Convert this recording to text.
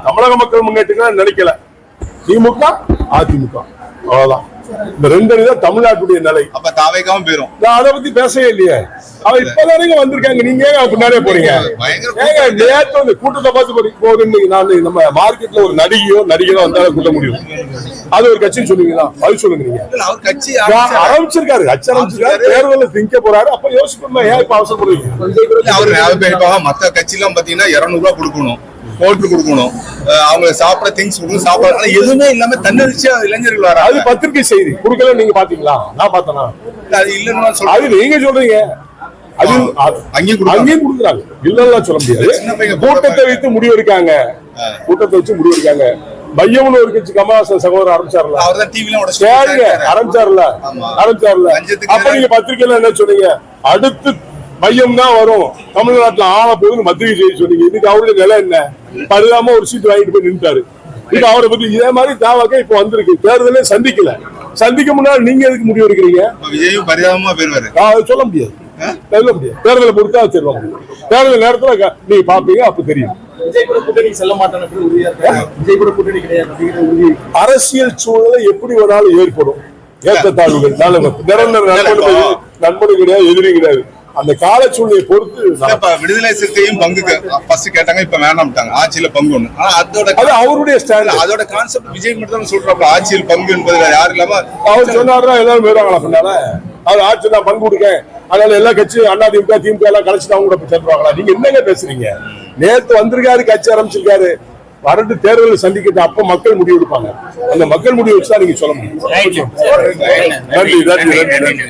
தமிழக மக்கள் முன்னேற்றம் நினைக்கல. திமுக அதிமுக அவ்வளவுதான். இந்த ரெண்டு தான் தமிழ்நாட்டுடைய நிலை. அப்ப தாவேகாவும் பேரும் நான் அதை பத்தி பேசவே இல்லையே. அவ இப்பதானே வந்திருக்காங்க, நீங்க பின்னாடியே போறீங்க. நேற்று வந்து கூட்டத்தை பார்த்து போகுதுன்னு நான் நம்ம மார்க்கெட்ல ஒரு நடிகரோ வந்தாலும் கூட்ட முடியும். அது ஒரு கட்சின்னு சொல்லுவீங்களா? அது சொல்லுங்க. நீங்க கட்சி ஆரம்பிச்சிருக்காரு, கட்சி ஆரம்பிச்சிருக்காரு, தேர்தலில் திங்க போறாரு. அப்ப யோசிக்கணும், ஏன் இப்ப அவசரப்படுவீங்க? அவரு மத்த கட்சி எல்லாம் பாத்தீங்கன்னா 200 ரூபாய் கொடுக்கணும், கோட்டு கொடுக்கணும், அவங்க சாப்பிட திங்ஸ் கொடுக்கணும், சாப்பாடு எதுவுமே இல்லாம தன்னெழுச்சியா இளைஞர்கள் வர. அது பத்திரிகை செய்தி கொடுக்கல, நீங்க பாத்தீங்களா? நான் பார்த்தேனா? அது இல்லன்னு அது நீங்க சொல்றீங்க. அது அங்கேயும் கொடுக்குறாங்க, இல்லன்னு சொல்ல முடியாது. கூட்டத்தை வைத்து முடிவெடுக்காங்க, கூட்டத்தை வச்சு முடிவெடுக்காங்க. பையம்னு ஒரு கட்சி கமலஹாசன் சகோதரர் ஆரம்பிச்சாருல, ஆரம்பிச்சாருல. அப்ப நீங்க பத்திரிகையில என்ன சொன்னீங்க? அடுத்து மையம் தான் வரும், தமிழ்நாட்டுல ஆள போகுதுன்னு மத்திய செய்தி சொன்னீங்க. இன்னைக்கு அவருடைய நிலை என்ன? பரிதாம ஒரு சீட் வாங்கிட்டு போய் நின்றுட்டாரு. இப்ப அவரை பத்தி இதே மாதிரி தாவாக்க இப்ப வந்திருக்கு. தேர்தலே சந்திக்க முன்னாடி நீங்க எதுக்கு முடிவு எடுக்கிறீங்க? விஜயும் பரிதாபமா போயிருவாரு. சொல்ல முடியாது, தேர்தலை பொறுத்தா சொல்லுவாங்க. தேர்தல் நேரத்துல நீங்க பாப்பீங்க, அப்ப தெரியும். அரசியல் சூழ்நிலை எப்படி வேணாலும் ஏற்படும், ஏற்றத்தாழ்வுகள். நண்பனு கிடையாது, எதிரி கிடையாது. அந்த கால சூழ்நிலையை பொறுத்து விடுதலை சிறுத்தையும் பங்குக்கு ஃபர்ஸ்ட் கேட்டாங்க, இப்ப வேணாம்ட்டாங்க. ஆட்சியில பங்கு ஒண்ணு. ஆனா அது அவருடைய ஸ்டாண்ட், அதோட கான்செப்ட் விஜய் மட்டும் தான் சொல்றாங்க. ஆட்சியில் பங்கு என்பது யாரும் இல்லாம அவர் சொன்னாருன்னா எல்லாரும் போயிடுவாங்களா? பின்னால அவர் ஆட்சி நான் பங்கு கொடுக்க, அதனால எல்லா கட்சியும் அண்ணா திமுக திமுக எல்லாம் கழிச்சுட்டு அவங்க கூட சேர்ந்துருவாங்களா? நீங்க என்னங்க பேசுறீங்க? நேத்து வந்திருக்காரு, கட்சி ஆரம்பிச்சிருக்காரு, வரட்டு தேர்தலில் சந்திக்கிட்டு அப்ப மக்கள் முடிவு எடுப்பாங்க. அந்த மக்கள் முடிவு வச்சுதான் நீங்க சொல்ல முடியும். நன்றி.